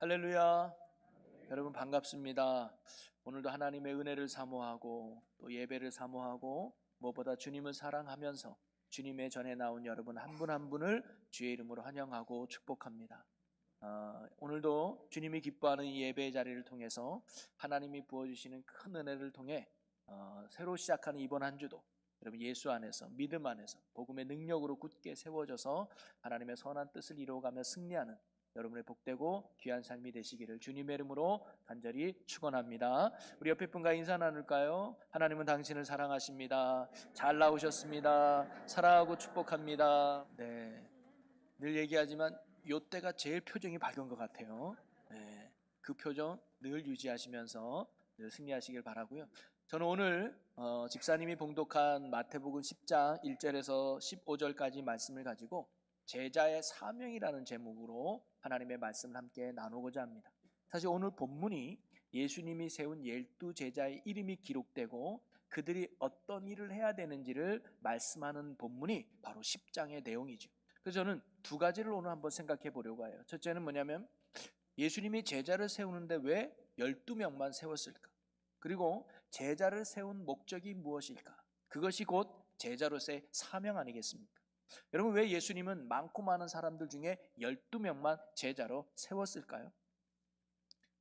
할렐루야. 여러분 반갑습니다. 오늘도 하나님의 은혜를 사모하고 또 예배를 사모하고 무엇보다 주님을 사랑하면서 주님의 전에 나온 여러분 한 분 한 분을 주의 이름으로 환영하고 축복합니다. 오늘도 주님이 기뻐하는 이 예배의 자리를 통해서 하나님이 부어주시는 큰 은혜를 통해 새로 시작하는 이번 한 주도 여러분 예수 안에서 믿음 안에서 복음의 능력으로 굳게 세워져서 하나님의 선한 뜻을 이루어가며 승리하는 여러분의 복되고 귀한 삶이 되시기를 주님의 이름으로 간절히 축원합니다. 우리 옆에 분과 인사 나눌까요? 하나님은 당신을 사랑하십니다. 잘 나오셨습니다. 사랑하고 축복합니다. 네, 늘 얘기하지만 요때가 제일 표정이 밝은 것 같아요. 네, 그 표정 늘 유지하시면서 늘 승리하시길 바라고요. 저는 오늘 집사님이 봉독한 마태복음 10장 1절에서 15절까지 말씀을 가지고 제자의 사명이라는 제목으로 하나님의 말씀을 함께 나누고자 합니다. 사실 오늘 본문이 예수님이 세운 12제자의 이름이 기록되고 그들이 어떤 일을 해야 되는지를 말씀하는 본문이 바로 10장의 내용이죠. 그래서 저는 두 가지를 오늘 한번 생각해 보려고 해요. 첫째는 뭐냐면 예수님이 제자를 세우는데 왜 12명만 세웠을까? 그리고 제자를 세운 목적이 무엇일까? 그것이 곧 제자로서의 사명 아니겠습니까? 여러분, 왜 예수님은 많고 많은 사람들 중에 12명만 제자로 세웠을까요?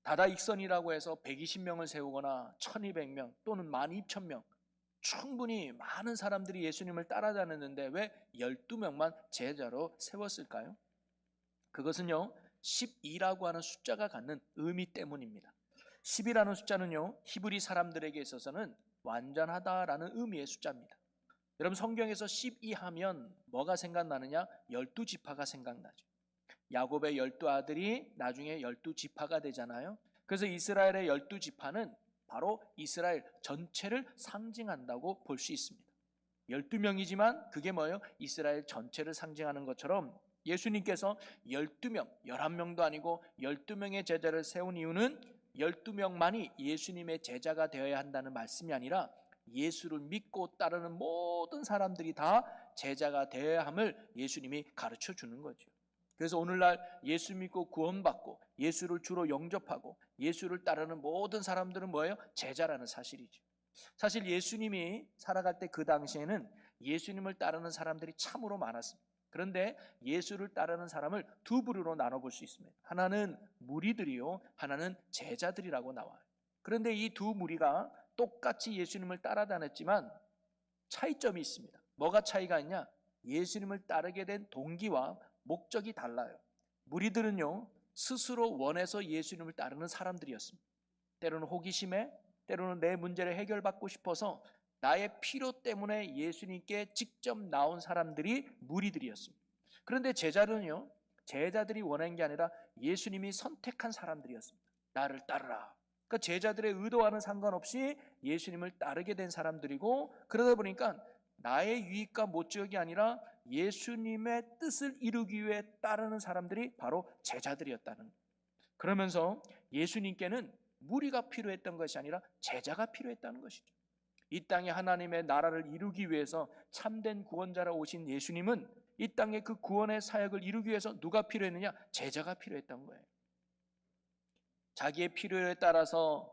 다다익선이라고 해서 120명을 세우거나 1200명 또는 12,000명 충분히 많은 사람들이 예수님을 따라다녔는데 왜 12명만 제자로 세웠을까요? 그것은요 12라고 하는 숫자가 갖는 의미 때문입니다. 10이라는 숫자는요 히브리 사람들에게 있어서는 완전하다라는 의미의 숫자입니다. 여러분, 성경에서 12 하면 뭐가 생각나느냐? 12지파가 생각나죠. 야곱의 12아들이 나중에 12지파가 되잖아요. 그래서 이스라엘의 12지파는 바로 이스라엘 전체를 상징한다고 볼 수 있습니다. 12명이지만 그게 뭐예요? 이스라엘 전체를 상징하는 것처럼 예수님께서 12명, 11명도 아니고 12명의 제자를 세운 이유는 12명만이 예수님의 제자가 되어야 한다는 말씀이 아니라 예수를 믿고 따르는 모든 사람들이 다 제자가 되어야 함을 예수님이 가르쳐 주는 거죠. 그래서 오늘날 예수 믿고 구원받고 예수를 주로 영접하고 예수를 따르는 모든 사람들은 뭐예요? 제자라는 사실이죠. 사실 예수님이 살아갈 때 그 당시에는 예수님을 따르는 사람들이 참으로 많았습니다. 그런데 예수를 따르는 사람을 두 부류로 나눠볼 수 있습니다. 하나는 무리들이요, 하나는 제자들이라고 나와요. 그런데 이 두 무리가 똑같이 예수님을 따라다녔지만 차이점이 있습니다. 뭐가 차이가 있냐? 예수님을 따르게 된 동기와 목적이 달라요. 무리들은요 스스로 원해서 예수님을 따르는 사람들이었습니다. 때로는 호기심에, 때로는 내 문제를 해결받고 싶어서 나의 필요 때문에 예수님께 직접 나온 사람들이 무리들이었습니다. 그런데 제자들은요 제자들이 원한 게 아니라 예수님이 선택한 사람들이었습니다. 나를 따르라. 그러니까 제자들의 의도와는 상관없이 예수님을 따르게 된 사람들이고, 그러다 보니까 나의 유익과 목적이 아니라 예수님의 뜻을 이루기 위해 따르는 사람들이 바로 제자들이었다는 거예요. 그러면서 예수님께는 무리가 필요했던 것이 아니라 제자가 필요했다는 것이죠. 이 땅에 하나님의 나라를 이루기 위해서 참된 구원자로 오신 예수님은 이 땅에 그 구원의 사역을 이루기 위해서 누가 필요했느냐? 제자가 필요했던 거예요. 자기의 필요에 따라서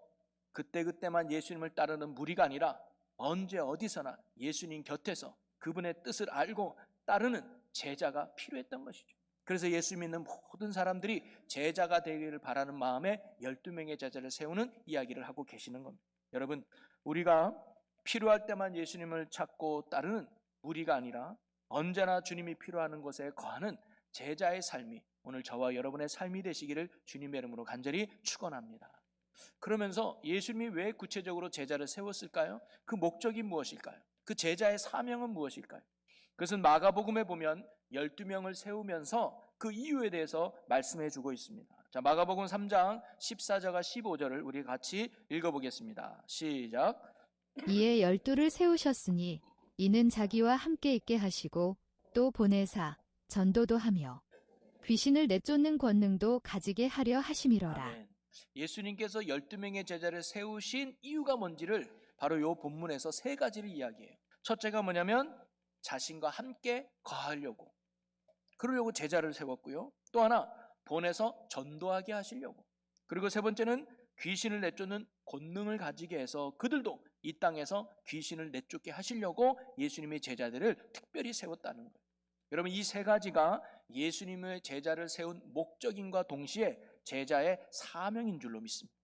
그때그때만 예수님을 따르는 무리가 아니라 언제 어디서나 예수님 곁에서 그분의 뜻을 알고 따르는 제자가 필요했던 것이죠. 그래서 예수 믿는 모든 사람들이 제자가 되기를 바라는 마음에 12명의 제자를 세우는 이야기를 하고 계시는 겁니다. 여러분, 우리가 필요할 때만 예수님을 찾고 따르는 무리가 아니라 언제나 주님이 필요하는 곳에 거하는 제자의 삶이 오늘 저와 여러분의 삶이 되시기를 주님의 이름으로 간절히 축원합니다. 그러면서 예수님이 왜 구체적으로 제자를 세웠을까요? 그 목적이 무엇일까요? 그 제자의 사명은 무엇일까요? 그것은 마가복음에 보면 12명을 세우면서 그 이유에 대해서 말씀해 주고 있습니다. 자, 마가복음 3장 14절과 15절을 우리 같이 읽어보겠습니다. 시작. 이에 12를 세우셨으니 이는 자기와 함께 있게 하시고 또 보내사 전도도 하며 귀신을 내쫓는 권능도 가지게 하려 하심이로라. 아멘. 예수님께서 12명의 제자를 세우신 이유가 뭔지를 바로 이 본문에서 세 가지를 이야기해요. 첫째가 뭐냐면 자신과 함께 거하려고, 그러려고 제자를 세웠고요. 또 하나, 보내서 전도하게 하시려고. 그리고 세 번째는 귀신을 내쫓는 권능을 가지게 해서 그들도 이 땅에서 귀신을 내쫓게 하시려고 예수님의 제자들을 특별히 세웠다는 거예요. 여러분, 이 세 가지가 예수님의 제자를 세운 목적인과 동시에 제자의 사명인 줄로 믿습니다.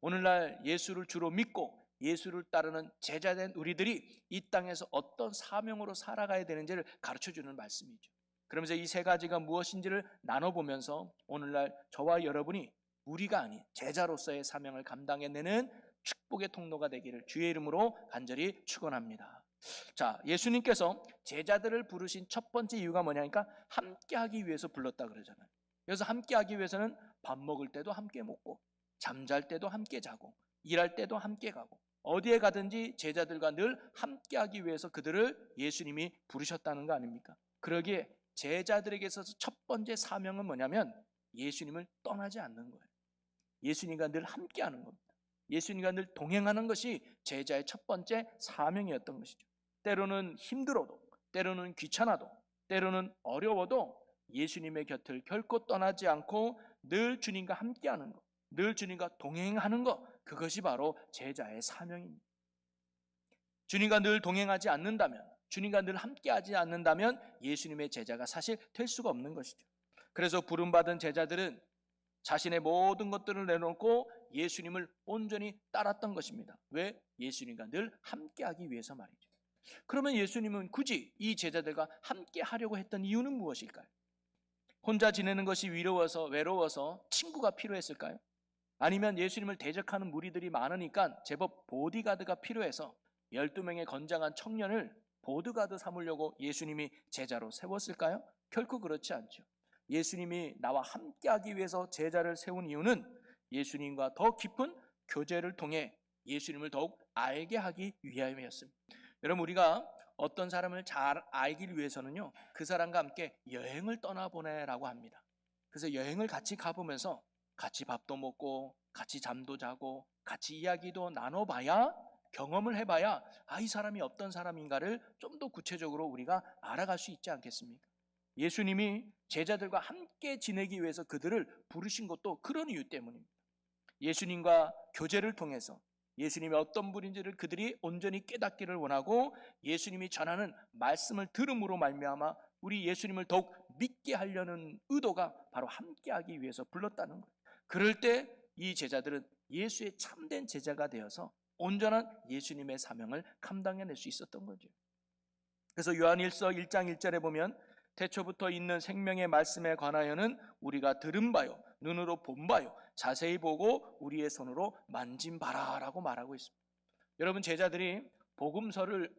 오늘날 예수를 주로 믿고 예수를 따르는 제자된 우리들이 이 땅에서 어떤 사명으로 살아가야 되는지를 가르쳐주는 말씀이죠. 그러면서 이 세 가지가 무엇인지를 나눠보면서 오늘날 저와 여러분이 우리가 아닌 제자로서의 사명을 감당해내는 축복의 통로가 되기를 주의 이름으로 간절히 축원합니다. 자, 예수님께서 제자들을 부르신 첫 번째 이유가 뭐냐니까 함께하기 위해서 불렀다 그러잖아요. 그래서 함께하기 위해서는 밥 먹을 때도 함께 먹고, 잠잘 때도 함께 자고, 일할 때도 함께 가고, 어디에 가든지 제자들과 늘 함께하기 위해서 그들을 예수님이 부르셨다는 거 아닙니까? 그러기에 제자들에게 있어서 첫 번째 사명은 뭐냐면 예수님을 떠나지 않는 거예요. 예수님과 늘 함께하는 겁니다. 예수님과 늘 동행하는 것이 제자의 첫 번째 사명이었던 것이죠. 때로는 힘들어도, 때로는 귀찮아도, 때로는 어려워도 예수님의 곁을 결코 떠나지 않고 늘 주님과 함께하는 것, 늘 주님과 동행하는 것, 그것이 바로 제자의 사명입니다. 주님과 늘 동행하지 않는다면, 주님과 늘 함께하지 않는다면 예수님의 제자가 사실 될 수가 없는 것이죠. 그래서 부름받은 제자들은 자신의 모든 것들을 내놓고 예수님을 온전히 따랐던 것입니다. 왜? 예수님과 늘 함께하기 위해서 말이죠. 그러면 예수님은 굳이 이 제자들과 함께 하려고 했던 이유는 무엇일까요? 혼자 지내는 것이 외로워서 친구가 필요했을까요? 아니면 예수님을 대적하는 무리들이 많으니까 제법 보디가드가 필요해서 12명의 건장한 청년을 보디가드 삼으려고 예수님이 제자로 세웠을까요? 결코 그렇지 않죠. 예수님이 나와 함께하기 위해서 제자를 세운 이유는 예수님과 더 깊은 교제를 통해 예수님을 더욱 알게 하기 위함이었습니다. 여러분, 우리가 어떤 사람을 잘 알기 위해서는요, 그 사람과 함께 여행을 떠나보내라고 합니다. 그래서 여행을 같이 가보면서 같이 밥도 먹고 같이 잠도 자고 같이 이야기도 나눠봐야, 경험을 해봐야 이 사람이 어떤 사람인가를 좀 더 구체적으로 우리가 알아갈 수 있지 않겠습니까? 예수님이 제자들과 함께 지내기 위해서 그들을 부르신 것도 그런 이유 때문입니다. 예수님과 교제를 통해서 예수님이 어떤 분인지를 그들이 온전히 깨닫기를 원하고 예수님이 전하는 말씀을 들음으로 말미암아 우리 예수님을 더욱 믿게 하려는 의도가 바로 함께하기 위해서 불렀다는 거예요. 그럴 때 이 제자들은 예수의 참된 제자가 되어서 온전한 예수님의 사명을 감당해낼 수 있었던 거죠. 그래서 요한일서 1장 1절에 보면 태초부터 있는 생명의 말씀에 관하여는 우리가 들은 바요, 눈으로 본 바요, 자세히 보고 우리의 손으로 만진 바라라고 말하고 있습니다. 여러분, 제자들이 복음서를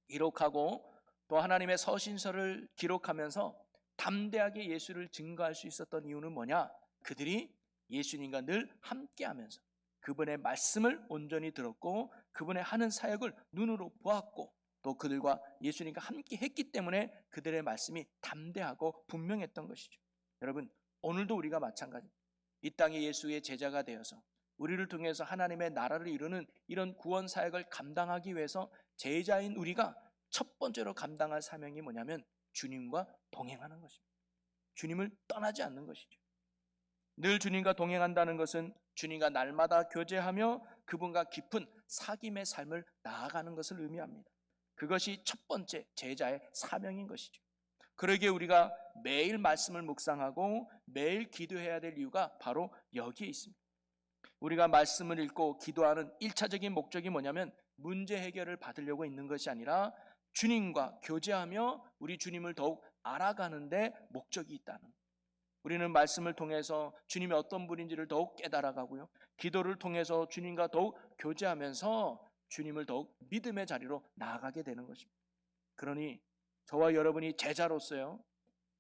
기록하고 또 하나님의 서신서를 기록하면서 담대하게 예수를 증거할 수 있었던 이유는 뭐냐? 그들이 예수님과 늘 함께하면서 그분의 말씀을 온전히 들었고 그분의 하는 사역을 눈으로 보았고 또 그들과 예수님과 함께 했기 때문에 그들의 말씀이 담대하고 분명했던 것이죠. 여러분, 오늘도 우리가 마찬가지입니다. 이 땅에 예수의 제자가 되어서 우리를 통해서 하나님의 나라를 이루는 이런 구원 사역을 감당하기 위해서 제자인 우리가 첫 번째로 감당할 사명이 뭐냐면 주님과 동행하는 것입니다. 주님을 떠나지 않는 것이죠. 늘 주님과 동행한다는 것은 주님과 날마다 교제하며 그분과 깊은 사귐의 삶을 나아가는 것을 의미합니다. 그것이 첫 번째 제자의 사명인 것이죠. 그러기에 우리가 매일 말씀을 묵상하고 매일 기도해야 될 이유가 바로 여기에 있습니다. 우리가 말씀을 읽고 기도하는 1차적인 목적이 뭐냐면 문제 해결을 받으려고 있는 것이 아니라 주님과 교제하며 우리 주님을 더욱 알아가는 데 목적이 있다는 거예요. 우리는 말씀을 통해서 주님이 어떤 분인지를 더욱 깨달아가고요, 기도를 통해서 주님과 더욱 교제하면서 주님을 더욱 믿음의 자리로 나아가게 되는 것입니다. 그러니 저와 여러분이 제자로서요,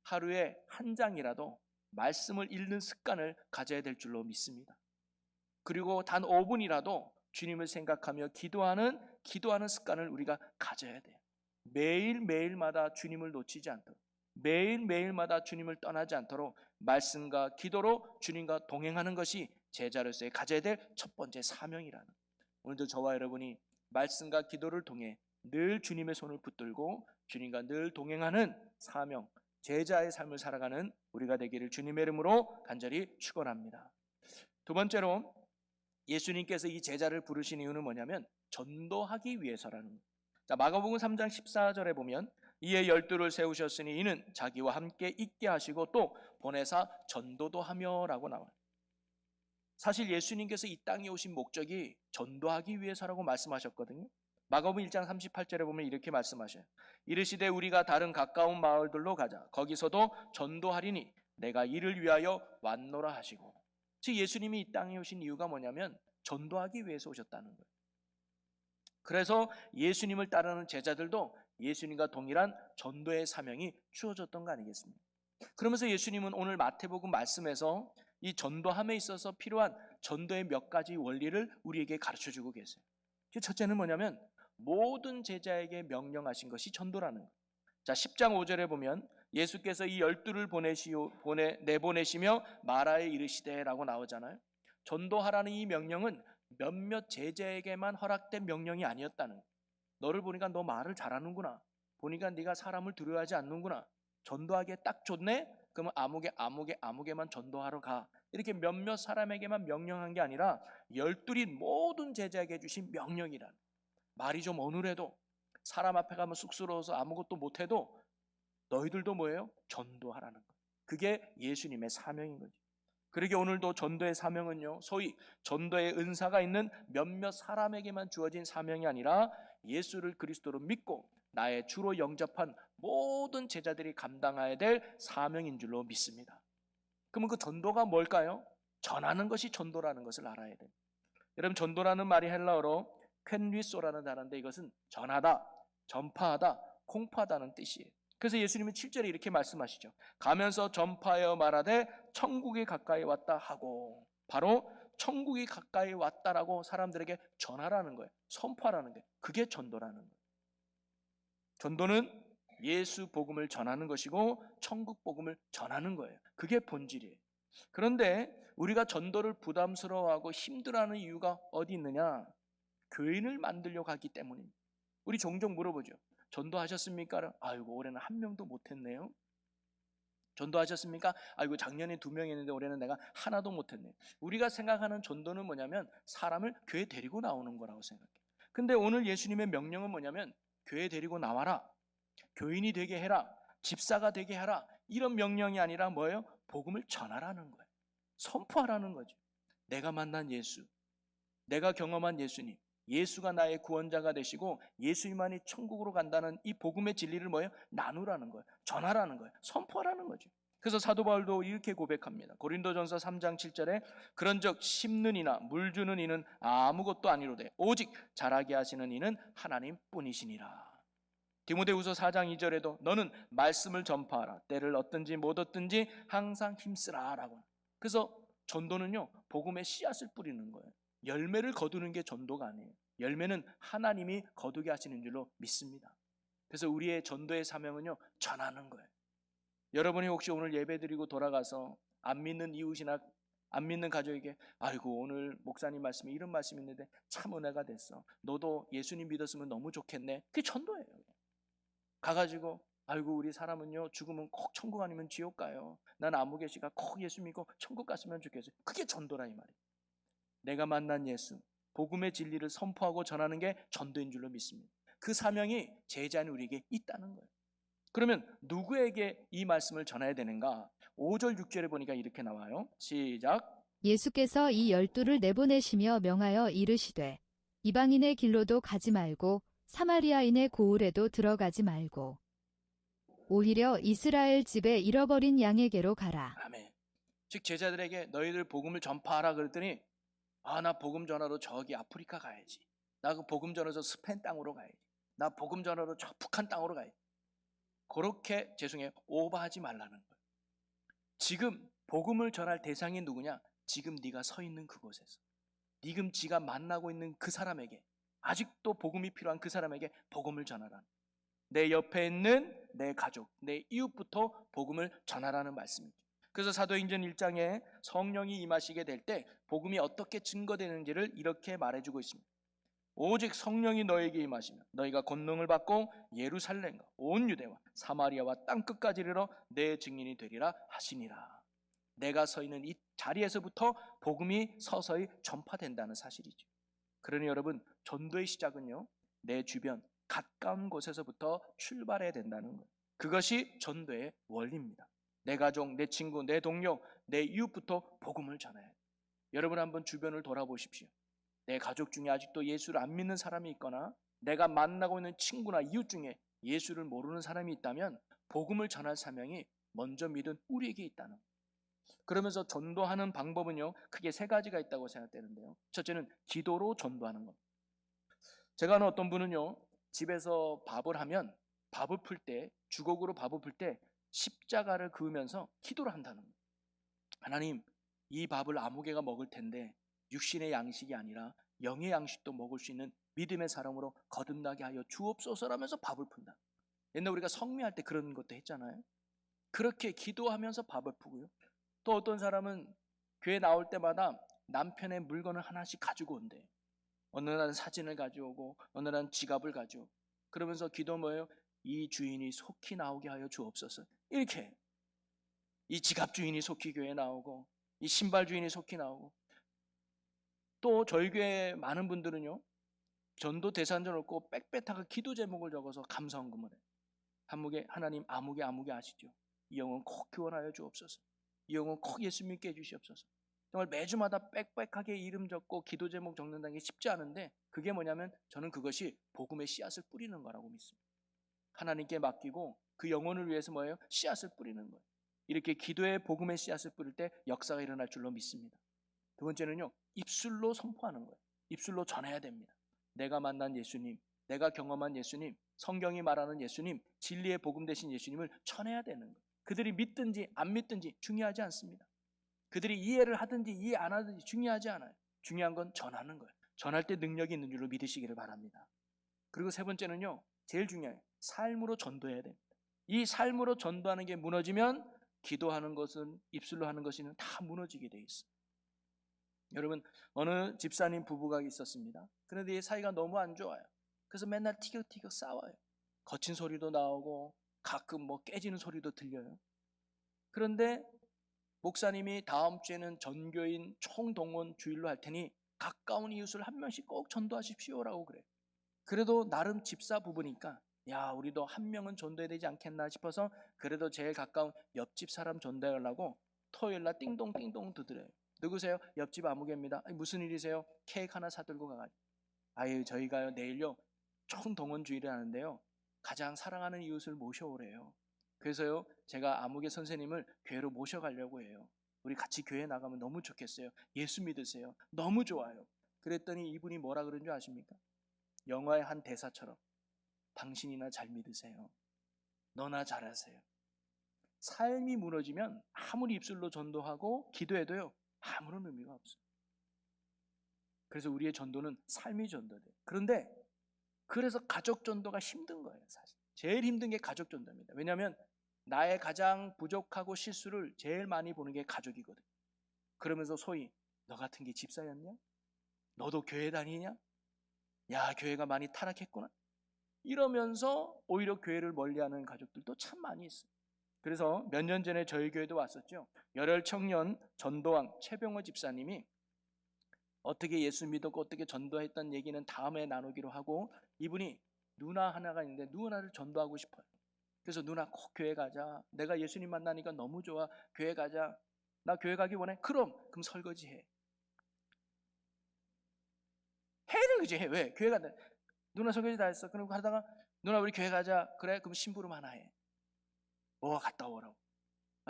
하루에 한 장이라도 말씀을 읽는 습관을 가져야 될 줄로 믿습니다. 그리고 단 5분이라도 주님을 생각하며 기도하는 습관을 우리가 가져야 돼요. 매일매일마다 주님을 놓치지 않도록, 매일매일마다 주님을 떠나지 않도록 말씀과 기도로 주님과 동행하는 것이 제자로서의 가져야 될 첫 번째 사명이라는 거예요. 오늘도 저와 여러분이 말씀과 기도를 통해 늘 주님의 손을 붙들고 주님과 늘 동행하는 사명, 제자의 삶을 살아가는 우리가 되기를 주님의 이름으로 간절히 축원합니다. 두 번째로 예수님께서 이 제자를 부르신 이유는 뭐냐면 전도하기 위해서라는 거예요. 자, 마가복음 3장 14절에 보면 이에 12를 세우셨으니 이는 자기와 함께 있게 하시고 또 보내사 전도도 하며라고 나와요. 사실 예수님께서 이 땅에 오신 목적이 전도하기 위해서라고 말씀하셨거든요. 마가복음 1장 38절에 보면 이렇게 말씀하셔요. 이르시되 우리가 다른 가까운 마을들로 가자. 거기서도 전도하리니 내가 이를 위하여 왔노라 하시고. 즉 예수님이 이 땅에 오신 이유가 뭐냐면 전도하기 위해서 오셨다는 거예요. 그래서 예수님을 따르는 제자들도 예수님과 동일한 전도의 사명이 주어졌던 거 아니겠습니까? 그러면서 예수님은 오늘 마태복음 말씀에서 이 전도함에 있어서 필요한 전도의 몇 가지 원리를 우리에게 가르쳐주고 계세요. 첫째는 뭐냐면 모든 제자에게 명령하신 것이 전도라는 거예요. 자, 10장 5절에 보면 예수께서 이 12를 내보내시며 마라에 이르시되 라고 나오잖아요. 전도하라는 이 명령은 몇몇 제자에게만 허락된 명령이 아니었다는 거예요. 너를 보니까 너 말을 잘하는구나. 보니까 네가 사람을 두려워하지 않는구나. 전도하기에 딱 좋네? 그러면 아무개만 전도하러 가. 이렇게 몇몇 사람에게만 명령한 게 아니라 12인 모든 제자에게 주신 명령이란. 말이 좀 어눌해도 사람 앞에 가면 쑥스러워서 아무것도 못해도 너희들도 뭐예요? 전도하라는 거. 그게 예수님의 사명인 거죠. 그러게 오늘도 전도의 사명은요, 소위 전도의 은사가 있는 몇몇 사람에게만 주어진 사명이 아니라 예수를 그리스도로 믿고 나의 주로 영접한 모든 제자들이 감당해야 될 사명인 줄로 믿습니다. 그러면 그 전도가 뭘까요? 전하는 것이 전도라는 것을 알아야 돼요. 여러분, 전도라는 말이 헬라어로 퀸리소라는 단어인데 이것은 전하다, 전파하다, 공포하다는 뜻이에요. 그래서 예수님은 7절에 이렇게 말씀하시죠. 가면서 전파하여 말하되 천국이 가까이 왔다 하고, 바로 천국이 가까이 왔다라고 사람들에게 전하라는 거예요. 선포하라는 거예요. 그게 전도라는 거예요. 전도는 예수 복음을 전하는 것이고 천국 복음을 전하는 거예요. 그게 본질이에요. 그런데 우리가 전도를 부담스러워하고 힘들어하는 이유가 어디 있느냐? 교인을 만들려고 하기 때문입니다. 우리 종종 물어보죠. 전도하셨습니까? 아이고 올해는 한 명도 못했네요. 전도하셨습니까? 아이고 작년에 2명 했는데 올해는 내가 하나도 못했네요. 우리가 생각하는 전도는 뭐냐면 사람을 교회 데리고 나오는 거라고 생각해요. 근데 오늘 예수님의 명령은 뭐냐면 교회 데리고 나와라, 교인이 되게 해라, 집사가 되게 하라, 이런 명령이 아니라 뭐예요? 복음을 전하라는 거예요. 선포하라는 거죠. 내가 만난 예수, 내가 경험한 예수님, 예수가 나의 구원자가 되시고 예수님만이 천국으로 간다는 이 복음의 진리를 뭐예요? 나누라는 거예요. 전하라는 거예요. 선포하라는 거죠. 그래서 사도 바울도 이렇게 고백합니다. 고린도전서 3장 7절에 그런즉 심는 이나 물 주는 이는 아무것도 아니로되 오직 자라게 하시는 이는 하나님뿐이시니라. 디모데후서 4장 2절에도 너는 말씀을 전파하라. 때를 얻든지 못 얻든지 항상 힘쓰라라고. 그래서 전도는요, 복음의 씨앗을 뿌리는 거예요. 열매를 거두는 게 전도가 아니에요. 열매는 하나님이 거두게 하시는 줄로 믿습니다. 그래서 우리의 전도의 사명은요, 전하는 거예요. 여러분이 혹시 오늘 예배드리고 돌아가서 안 믿는 이웃이나 안 믿는 가족에게 아이고 오늘 목사님 말씀에 이런 말씀이 있는데 참 은혜가 됐어. 너도 예수님 믿었으면 너무 좋겠네. 그게 전도예요. 가가지고 아이고 우리 사람은요 죽으면 꼭 천국 아니면 지옥 가요. 난 아무개씨가 꼭 예수 믿고 천국 갔으면 좋겠어요. 그게 전도라 이 말이에요. 내가 만난 예수, 복음의 진리를 선포하고 전하는 게 전도인 줄로 믿습니다. 그 사명이 제자인 우리에게 있다는 거예요. 그러면 누구에게 이 말씀을 전해야 되는가? 5절 6절에 보니까 이렇게 나와요. 시작. 예수께서 이 12를 내보내시며 명하여 이르시되 이방인의 길로도 가지 말고 사마리아인의 고을에도 들어가지 말고 오히려 이스라엘 집에 잃어버린 양에게로 가라. 아멘. 즉 제자들에게 너희들 복음을 전파하라 그랬더니 나 복음 전하러 저기 아프리카 가야지. 나 그 복음 전하러 스페인 땅으로 가야지. 나 복음 전하러 저 북한 땅으로 가야지. 그렇게 오버하지 말라는 거예요. 지금 복음을 전할 대상이 누구냐? 지금 네가 서 있는 그곳에서 지금 네가 만나고 있는 그 사람에게 아직도 복음이 필요한 그 사람에게 복음을 전하라. 내 옆에 있는 내 가족, 내 이웃부터 복음을 전하라는 말씀이죠. 그래서 사도행전 1장에 성령이 임하시게 될 때 복음이 어떻게 증거되는지를 이렇게 말해주고 있습니다. 오직 성령이 너에게 임하시면 너희가 권능을 받고 예루살렘과 온 유대와 사마리아와 땅끝까지 이르러 내 증인이 되리라 하시니라. 내가 서 있는 이 자리에서부터 복음이 서서히 전파된다는 사실이죠. 그러니 여러분, 전도의 시작은요, 내 주변 가까운 곳에서부터 출발해야 된다는 거예요. 그것이 전도의 원리입니다. 내 가족, 내 친구, 내 동료, 내 이웃부터 복음을 전해야 해요. 여러분 한번 주변을 돌아보십시오. 내 가족 중에 아직도 예수를 안 믿는 사람이 있거나 내가 만나고 있는 친구나 이웃 중에 예수를 모르는 사람이 있다면 복음을 전할 사명이 먼저 믿은 우리에게 있다는 거예요. 그러면서 전도하는 방법은요, 크게 세 가지가 있다고 생각되는데요. 첫째는 기도로 전도하는 겁니다. 제가 아는 어떤 분은요, 집에서 밥을 하면 밥을 풀 때, 주걱으로 밥을 풀 때 십자가를 그으면서 기도를 한다는 거예요. 하나님, 이 밥을 아무개가 먹을 텐데 육신의 양식이 아니라 영의 양식도 먹을 수 있는 믿음의 사람으로 거듭나게 하여 주옵소서라면서 밥을 푼다. 옛날 우리가 성미할 때 그런 것도 했잖아요. 그렇게 기도하면서 밥을 푸고요. 또 어떤 사람은 교회 나올 때마다 남편의 물건을 하나씩 가지고 온대. 어느 날은 사진을 가져오고 어느 날은 지갑을 가져오고, 그러면서 기도 뭐예요? 이 주인이 속히 나오게 하여 주옵소서. 이렇게 이 지갑 주인이 속히 교회에 나오고 이 신발 주인이 속히 나오고. 또 저희 교회 많은 분들은요, 전도 대산전 없고 빽빽하게 기도 제목을 적어서 감사헌금을 해요. 한무개 하나님 아무개 아시죠? 이 영혼 꼭 구원하여 주옵소서. 이 영혼 꼭 예수 믿게 해주시옵소서. 정말 매주마다 빽빽하게 이름 적고 기도 제목 적는다는 게 쉽지 않은데, 그게 뭐냐면 저는 그것이 복음의 씨앗을 뿌리는 거라고 믿습니다. 하나님께 맡기고 그 영혼을 위해서 뭐예요? 씨앗을 뿌리는 거예요. 이렇게 기도의 복음의 씨앗을 뿌릴 때 역사가 일어날 줄로 믿습니다. 두 번째는요, 입술로 선포하는 거예요. 입술로 전해야 됩니다. 내가 만난 예수님, 내가 경험한 예수님, 성경이 말하는 예수님, 진리의 복음 되신 예수님을 전해야 되는 거예요. 그들이 믿든지 안 믿든지 중요하지 않습니다. 그들이 이해를 하든지 이해 안 하든지 중요하지 않아요. 중요한 건 전하는 거예요. 전할 때 능력이 있는 줄로 믿으시기를 바랍니다. 그리고 세 번째는요, 제일 중요해요. 삶으로 전도해야 됩니다. 이 삶으로 전도하는 게 무너지면 기도하는 것은, 입술로 하는 것은 다 무너지게 돼 있어요. 여러분, 어느 집사님 부부가 있었습니다. 그런데 이 사이가 너무 안 좋아요. 그래서 맨날 티격태격 싸워요. 거친 소리도 나오고 가끔 뭐 깨지는 소리도 들려요. 그런데 목사님이 다음 주에는 전교인 총동원 주일로 할 테니 가까운 이웃을 한 명씩 꼭 전도하십시오라고 그래요. 그래도 나름 집사 부부니까 야, 우리도 한 명은 전도해야 되지 않겠나 싶어서 그래도 제일 가까운 옆집 사람 전도하려고 토요일날 띵동띵동 두드려요. 누구세요? 옆집 아무개입니다. 무슨 일이세요? 케이크 하나 사들고 가가지고, 아유, 저희가요 내일요 총동원 주일을 하는데요, 가장 사랑하는 이웃을 모셔오래요. 그래서요 제가 아무개 선생님을 교회로 모셔가려고 해요. 우리 같이 교회 나가면 너무 좋겠어요. 예수 믿으세요. 너무 좋아요. 그랬더니 이분이 뭐라 그런 줄 아십니까? 영화의 한 대사처럼, 당신이나 잘 믿으세요. 너나 잘하세요. 삶이 무너지면 아무리 입술로 전도하고 기도해도요 아무런 의미가 없어요. 그래서 우리의 전도는 삶이 전도돼요. 그런데 그래서 가족 전도가 힘든 거예요. 사실 제일 힘든 게 가족 전도입니다. 왜냐하면 나의 가장 부족하고 실수를 제일 많이 보는 게 가족이거든. 그러면서 소위 너 같은 게 집사였냐? 너도 교회 다니냐? 야, 교회가 많이 타락했구나. 이러면서 오히려 교회를 멀리하는 가족들도 참 많이 있어요. 그래서 몇 년 전에 저희 교회도 왔었죠. 열혈 청년 전도왕 최병호 집사님이 어떻게 예수 믿었고 어떻게 전도했던 얘기는 다음에 나누기로 하고, 이분이 누나 하나가 있는데 누나를 전도하고 싶어요. 그래서 누나 꼭 교회 가자. 내가 예수님 만나니까 너무 좋아. 교회 가자. 나 교회 가기 원해. 그럼 설거지 해. 해는 그지 해. 왜? 교회 가자. 누나 설거지 다 했어. 그리고 하다가 누나 우리 교회 가자. 그래? 그럼 심부름 하나 해. 뭐 갔다 오라고.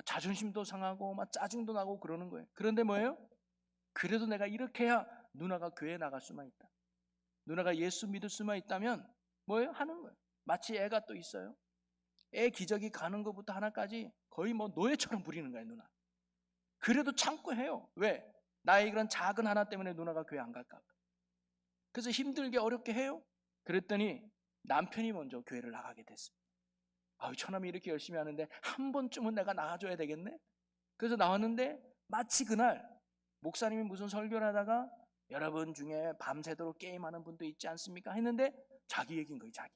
자존심도 상하고 막 짜증도 나고 그러는 거예요. 그런데 뭐예요? 그래도 내가 이렇게 해야 누나가 교회 나갈 수만 있다. 누나가 예수 믿을 수만 있다면 뭐예요? 하는 거예요. 마치 애가 또 있어요. 애 기저귀 가는 것부터 하나까지 거의 뭐 노예처럼 부리는 거예요, 누나. 그래도 참고 해요. 왜? 나의 그런 작은 하나 때문에 누나가 교회 안 갈까 봐. 그래서 힘들게 어렵게 해요. 그랬더니 남편이 먼저 교회를 나가게 됐습니다. 아유, 처남이 이렇게 열심히 하는데 한 번쯤은 내가 나가줘야 되겠네. 그래서 나왔는데 마치 그날 목사님이 무슨 설교를 하다가 여러분 중에 밤새도록 게임하는 분도 있지 않습니까? 했는데 자기 얘기인 거예요. 자기.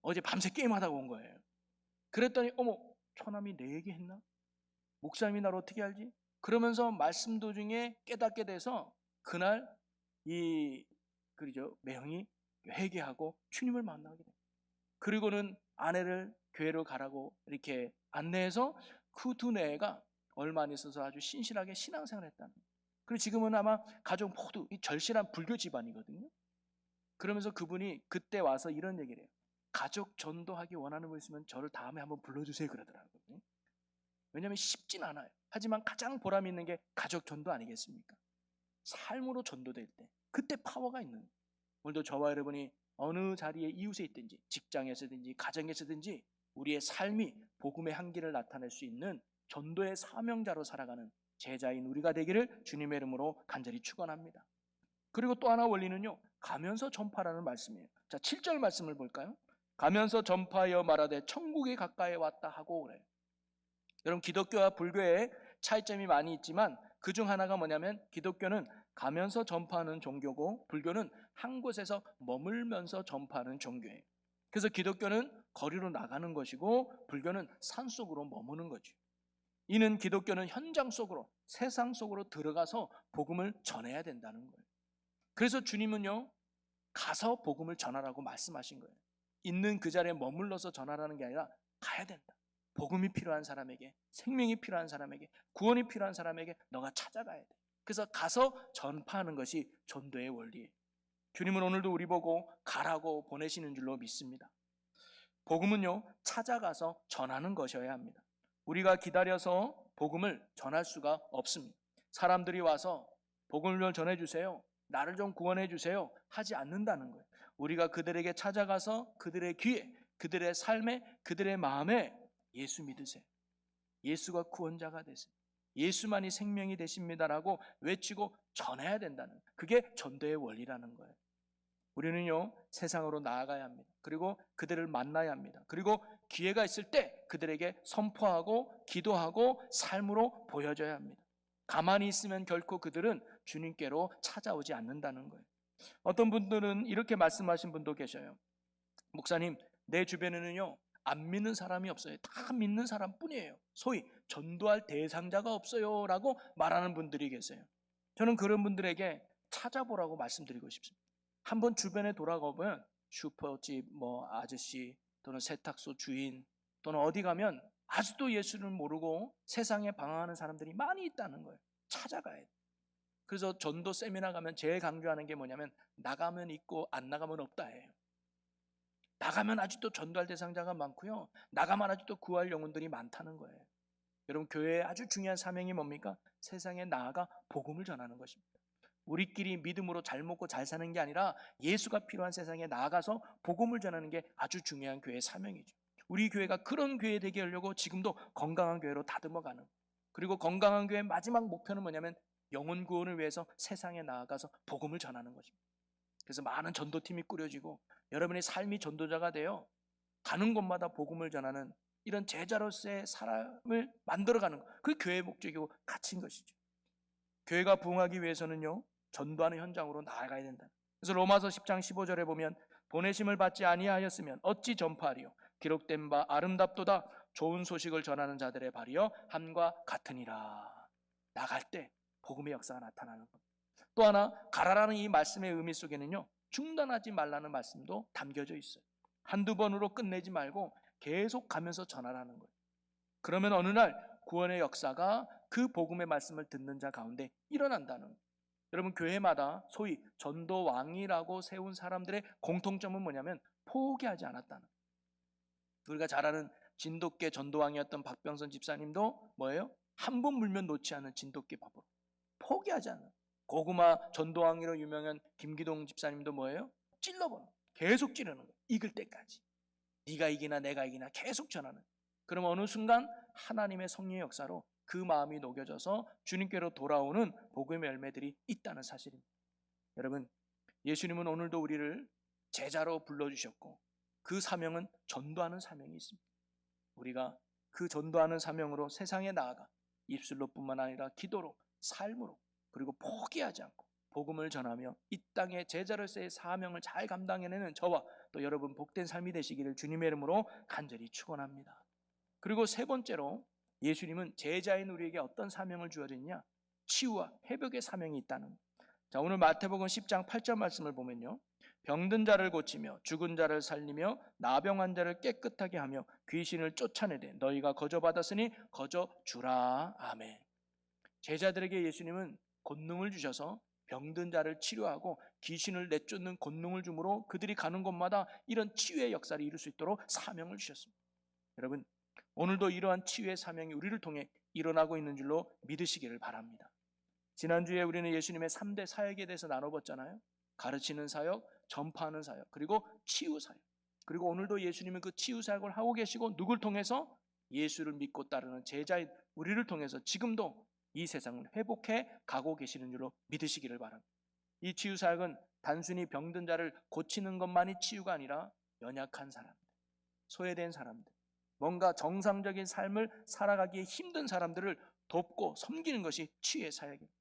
어제 밤새 게임하다가 온 거예요. 그랬더니 어머, 처남이 내 얘기했나? 목사님이 나를 어떻게 알지? 그러면서 말씀 도중에 깨닫게 돼서 그날 이 그러죠 매형이 회개하고 주님을 만나게 돼요. 그리고는 아내를 교회로 가라고 이렇게 안내해서 그 두 내가 얼마 안 있어서 아주 신실하게 신앙생활을 했다는 거예요. 그리고 지금은 아마 가족 모두 이 절실한 불교 집안이거든요. 그러면서 그분이 그때 와서 이런 얘기를 해요. 가족 전도하기 원하는 분 있으면 저를 다음에 한번 불러주세요 그러더라고요. 왜냐하면 쉽진 않아요. 하지만 가장 보람 있는 게 가족 전도 아니겠습니까? 삶으로 전도될 때 그때 파워가 있는 거예요. 오늘도 저와 여러분이 어느 자리에 이웃에 있든지 직장에서든지 가정에서든지 우리의 삶이 복음의 향기를 나타낼 수 있는 전도의 사명자로 살아가는 제자인 우리가 되기를 주님의 이름으로 간절히 축원합니다. 그리고 또 하나 원리는요, 가면서 전파라는 말씀이에요. 자, 7절 말씀을 볼까요? 가면서 전파하여 말하되 천국이 가까이 왔다 하고 그래요. 여러분, 기독교와 불교의 차이점이 많이 있지만 그중 하나가 뭐냐면 기독교는 가면서 전파하는 종교고 불교는 한 곳에서 머물면서 전파하는 종교예요. 그래서 기독교는 거리로 나가는 것이고 불교는 산속으로 머무는 거죠. 이는 기독교는 현장 속으로 세상 속으로 들어가서 복음을 전해야 된다는 거예요. 그래서 주님은요, 가서 복음을 전하라고 말씀하신 거예요. 있는 그 자리에 머물러서 전하라는 게 아니라 가야 된다. 복음이 필요한 사람에게, 생명이 필요한 사람에게, 구원이 필요한 사람에게 너가 찾아가야 돼. 그래서 가서 전파하는 것이 전도의 원리예요. 주님은 오늘도 우리 보고 가라고 보내시는 줄로 믿습니다. 복음은요, 찾아가서 전하는 것이어야 합니다. 우리가 기다려서 복음을 전할 수가 없습니다. 사람들이 와서 복음을 좀 전해주세요, 나를 좀 구원해 주세요 하지 않는다는 거예요. 우리가 그들에게 찾아가서 그들의 귀에, 그들의 삶에, 그들의 마음에 예수 믿으세요, 예수가 구원자가 되세요, 예수만이 생명이 되십니다라고 외치고 전해야 된다는, 그게 전도의 원리라는 거예요. 우리는요, 세상으로 나아가야 합니다. 그리고 그들을 만나야 합니다. 그리고 기회가 있을 때 그들에게 선포하고 기도하고 삶으로 보여줘야 합니다. 가만히 있으면 결코 그들은 주님께로 찾아오지 않는다는 거예요. 어떤 분들은 이렇게 말씀하신 분도 계셔요. 목사님, 내 주변에는요, 안 믿는 사람이 없어요. 다 믿는 사람뿐이에요. 소위 전도할 대상자가 없어요 라고 말하는 분들이 계세요. 저는 그런 분들에게 찾아보라고 말씀드리고 싶습니다. 한번 주변에 돌아가보면 슈퍼집 아저씨 또는 세탁소 주인 또는 어디 가면 아직도 예수를 모르고 세상에 방황하는 사람들이 많이 있다는 거예요. 찾아가야 돼요. 그래서 전도 세미나 가면 제일 강조하는 게 뭐냐면 나가면 있고 안 나가면 없다예요. 나가면 아직도 전도할 대상자가 많고요, 나가면 아직도 구할 영혼들이 많다는 거예요. 여러분, 교회의 아주 중요한 사명이 뭡니까? 세상에 나아가 복음을 전하는 것입니다. 우리끼리 믿음으로 잘 먹고 잘 사는 게 아니라 예수가 필요한 세상에 나아가서 복음을 전하는 게 아주 중요한 교회의 사명이죠. 우리 교회가 그런 교회 되게 하려고 지금도 건강한 교회로 다듬어가는, 그리고 건강한 교회의 마지막 목표는 뭐냐면 영혼 구원을 위해서 세상에 나아가서 복음을 전하는 것입니다. 그래서 많은 전도팀이 꾸려지고 여러분의 삶이 전도자가 되어 가는 곳마다 복음을 전하는 이런 제자로서의 사람을 만들어가는 것, 그 교회의 목적이고 가치인 것이죠. 교회가 부흥하기 위해서는요, 전도하는 현장으로 나아가야 된다. 그래서 로마서 10장 15절에 보면 보내심을 받지 아니하였으면 어찌 전파하리요, 기록된 바 아름답도다 좋은 소식을 전하는 자들의 발이여 함과 같으니라. 나갈 때 복음의 역사가 나타나는 겁니다. 또 하나, 가라라는 이 말씀의 의미 속에는요, 중단하지 말라는 말씀도 담겨져 있어요. 한두 번으로 끝내지 말고 계속 가면서 전하라는 거예요. 그러면 어느 날 구원의 역사가 그 복음의 말씀을 듣는 자 가운데 일어난다는 거예요. 여러분, 교회마다 소위 전도왕이라고 세운 사람들의 공통점은 뭐냐면 포기하지 않았다는 거예요. 우리가 잘 아는 진돗개 전도왕이었던 박병선 집사님도 뭐예요? 한 번 물면 놓지 않은 진돗개 바보, 포기하지 않아요. 고구마 전도왕이로 유명한 김기동 집사님도 뭐예요? 찔러버려, 계속 찌르는 거예요. 익을 때까지. 네가 이기나 내가 이기나 계속 전하는. 그럼 어느 순간 하나님의 성령의 역사로 그 마음이 녹여져서 주님께로 돌아오는 복음의 열매들이 있다는 사실입니다. 여러분, 예수님은 오늘도 우리를 제자로 불러주셨고 그 사명은 전도하는 사명이 있습니다. 우리가 그 전도하는 사명으로 세상에 나아가 입술로 뿐만 아니라 기도로, 삶으로, 그리고 포기하지 않고 복음을 전하며 이 땅의 제자로서의 사명을 잘 감당해내는 저와 또 여러분 복된 삶이 되시기를 주님의 이름으로 간절히 축원합니다. 그리고 세 번째로 예수님은 제자인 우리에게 어떤 사명을 주어졌냐? 치유와 회복의 사명이 있다는. 자, 오늘 마태복음 10장 8절 말씀을 보면요, 병든 자를 고치며 죽은 자를 살리며 나병 환자를 깨끗하게 하며 귀신을 쫓아내되 너희가 거저 받았으니 거저 주라. 아멘. 제자들에게 예수님은 권능을 주셔서 병든 자를 치료하고 귀신을 내쫓는 권능을 주므로 그들이 가는 곳마다 이런 치유의 역사를 이룰 수 있도록 사명을 주셨습니다. 여러분, 오늘도 이러한 치유의 사명이 우리를 통해 일어나고 있는 줄로 믿으시기를 바랍니다. 지난주에 우리는 예수님의 3대 사역에 대해서 나눠봤잖아요. 가르치는 사역, 전파하는 사역, 그리고 치유 사역. 그리고 오늘도 예수님은 그 치유 사역을 하고 계시고 누굴 통해서? 예수를 믿고 따르는 제자인 우리를 통해서 지금도 이 세상을 회복해 가고 계시는 줄로 믿으시기를 바랍니다. 이 치유 사역은 단순히 병든 자를 고치는 것만이 치유가 아니라 연약한 사람들, 소외된 사람들, 뭔가 정상적인 삶을 살아가기에 힘든 사람들을 돕고 섬기는 것이 치유의 사역입니다.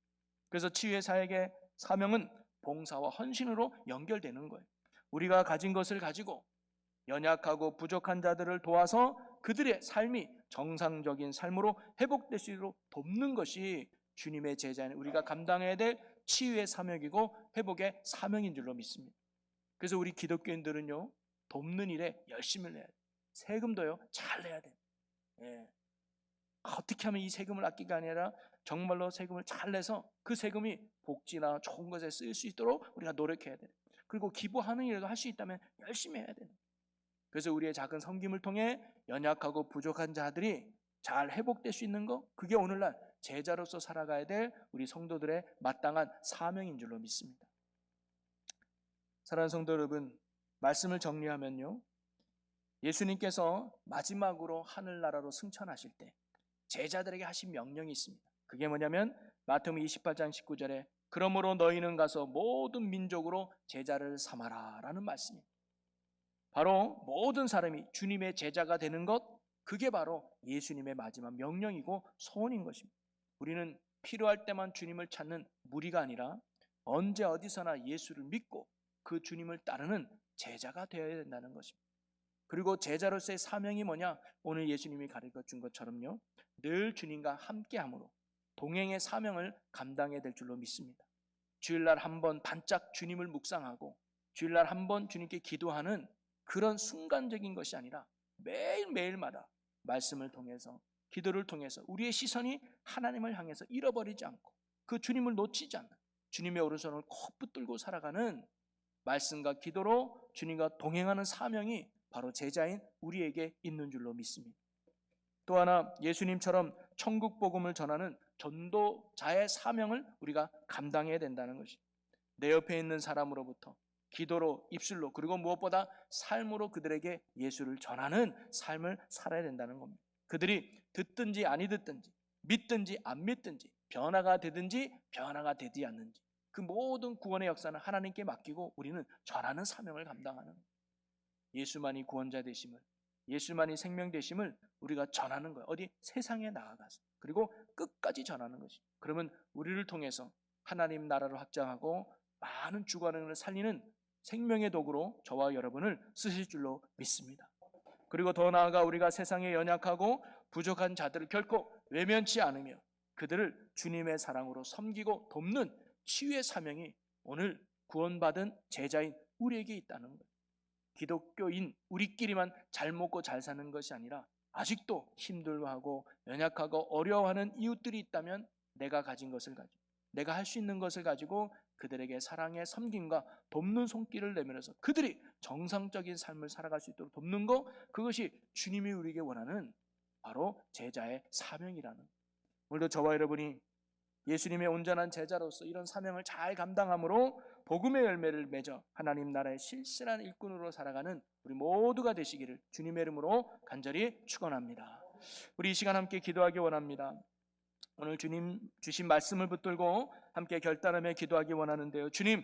그래서 치유의 사역의 사명은 봉사와 헌신으로 연결되는 거예요. 우리가 가진 것을 가지고 연약하고 부족한 자들을 도와서 그들의 삶이 정상적인 삶으로 회복될 수 있도록 돕는 것이 주님의 제자인 우리가 감당해야 될 치유의 사명이고 회복의 사명인 줄로 믿습니다. 그래서 우리 기독교인들은요, 돕는 일에 열심을 내야 돼요. 세금도요, 잘 내야 돼요. 예. 어떻게 하면 이 세금을 아끼가 아니라 정말로 세금을 잘 내서 그 세금이 복지나 좋은 것에 쓰일 수 있도록 우리가 노력해야 돼요. 그리고 기부하는 일도 할 수 있다면 열심히 해야 돼요. 그래서 우리의 작은 섬김을 통해 연약하고 부족한 자들이 잘 회복될 수 있는 것, 그게 오늘날 제자로서 살아가야 될 우리 성도들의 마땅한 사명인 줄로 믿습니다. 사랑하는 성도 여러분, 말씀을 정리하면요, 예수님께서 마지막으로 하늘나라로 승천하실 때 제자들에게 하신 명령이 있습니다. 그게 뭐냐면 마태복음 28장 19절에 그러므로 너희는 가서 모든 민족으로 제자를 삼아라 라는 말씀입니다. 바로 모든 사람이 주님의 제자가 되는 것, 그게 바로 예수님의 마지막 명령이고 소원인 것입니다. 우리는 필요할 때만 주님을 찾는 무리가 아니라 언제 어디서나 예수를 믿고 그 주님을 따르는 제자가 되어야 된다는 것입니다. 그리고 제자로서의 사명이 뭐냐? 오늘 예수님이 가르쳐 준 것처럼요, 늘 주님과 함께함으로 동행의 사명을 감당해야 될 줄로 믿습니다. 주일날 한번 반짝 주님을 묵상하고 주일날 한번 주님께 기도하는 그런 순간적인 것이 아니라 매일매일마다 말씀을 통해서 기도를 통해서 우리의 시선이 하나님을 향해서 잃어버리지 않고 그 주님을 놓치지 않는 주님의 오른손을 꼭 붙들고 살아가는 말씀과 기도로 주님과 동행하는 사명이 바로 제자인 우리에게 있는 줄로 믿습니다. 또 하나, 예수님처럼 천국 복음을 전하는 전도자의 사명을 우리가 감당해야 된다는 것입니다. 내 옆에 있는 사람으로부터 기도로, 입술로, 그리고 무엇보다 삶으로 그들에게 예수를 전하는 삶을 살아야 된다는 겁니다. 그들이 듣든지 아니 듣든지, 믿든지 안 믿든지, 변화가 되든지 변화가 되지 않는지, 그 모든 구원의 역사는 하나님께 맡기고 우리는 전하는 사명을 감당하는 거예요. 예수만이 구원자 되심을, 예수만이 생명 되심을 우리가 전하는 거예요. 어디? 세상에 나아가서. 그리고 끝까지 전하는 것이. 그러면 우리를 통해서 하나님 나라를 확장하고 많은 주관을 살리는 생명의 도구로 저와 여러분을 쓰실 줄로 믿습니다. 그리고 더 나아가 우리가 세상에 연약하고 부족한 자들을 결코 외면치 않으며 그들을 주님의 사랑으로 섬기고 돕는 치유의 사명이 오늘 구원받은 제자인 우리에게 있다는 거예요. 기독교인 우리끼리만 잘 먹고 잘 사는 것이 아니라 아직도 힘들어하고 연약하고 어려워하는 이웃들이 있다면 내가 가진 것을 가지고, 내가 할 수 있는 것을 가지고 그들에게 사랑의 섬김과 돕는 손길을 내밀어서 그들이 정상적인 삶을 살아갈 수 있도록 돕는 것, 그것이 주님이 우리에게 원하는 바로 제자의 사명이라는. 오늘도 저와 여러분이 예수님의 온전한 제자로서 이런 사명을 잘 감당함으로 복음의 열매를 맺어 하나님 나라의 실실한 일꾼으로 살아가는 우리 모두가 되시기를 주님의 이름으로 간절히 축원합니다. 우리 이 시간 함께 기도하기 원합니다. 오늘 주님 주신 말씀을 붙들고 함께 결단하며 기도하기 원하는데요, 주님,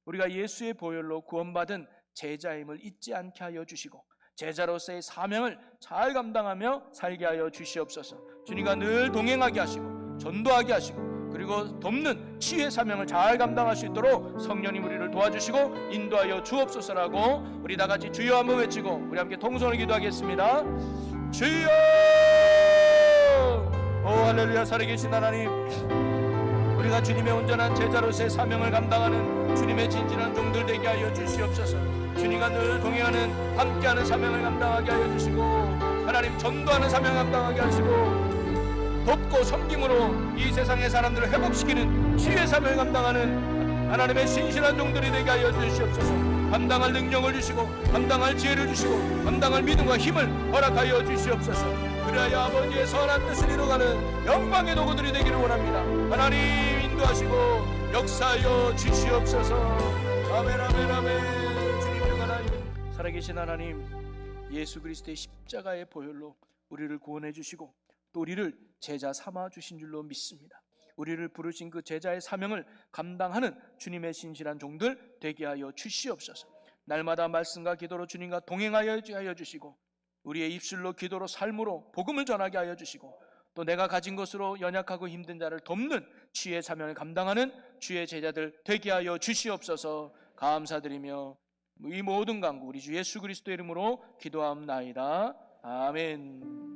우리가 예수의 보혈로 구원받은 제자임을 잊지 않게 하여 주시고 제자로서의 사명을 잘 감당하며 살게 하여 주시옵소서. 주님과 늘 동행하게 하시고 전도하게 하시고 그리고 돕는 치유의 사명을 잘 감당할 수 있도록 성령님 우리를 도와주시고 인도하여 주옵소서라고 우리 다 같이 주여 한번 외치고 우리 함께 통성을 기도하겠습니다. 주여! 오 할렐루야. 살아계신 하나님, 우리가 주님의 온전한 제자로서의 사명을 감당하는 주님의 진실한 종들 되게 하여 주시옵소서. 주님과 늘 동행하는 함께하는 사명을 감당하게 하여 주시고, 하나님 전도하는 사명을 감당하게 하시고, 돕고 섬김으로 이 세상의 사람들을 회복시키는 치유의 사명을 감당하는 하나님의 신실한 종들이 되게 하여 주시옵소서. 감당할 능력을 주시고 감당할 지혜를 주시고 감당할 믿음과 힘을 허락하여 주시옵소서. 그래야 아버지의 선한 뜻을 이루어가는 영광의 도구들이 되기를 원합니다. 하나님 인도하시고 역사하여 주시옵소서. 아멘 아멘 아멘. 주님의 하나님, 살아계신 하나님, 예수 그리스도의 십자가의 보혈로 우리를 구원해 주시고 또 우리를 제자 삼아 주신 줄로 믿습니다. 우리를 부르신 그 제자의 사명을 감당하는 주님의 신실한 종들 되게 하여 주시옵소서. 날마다 말씀과 기도로 주님과 동행하여 주시고 우리의 입술로 기도로 삶으로 복음을 전하게 하여 주시고 또 내가 가진 것으로 연약하고 힘든 자를 돕는 주의 사명을 감당하는 주의 제자들 되게 하여 주시옵소서. 감사드리며 이 모든 간구 우리 주 예수 그리스도의 이름으로 기도합나이다. 아멘.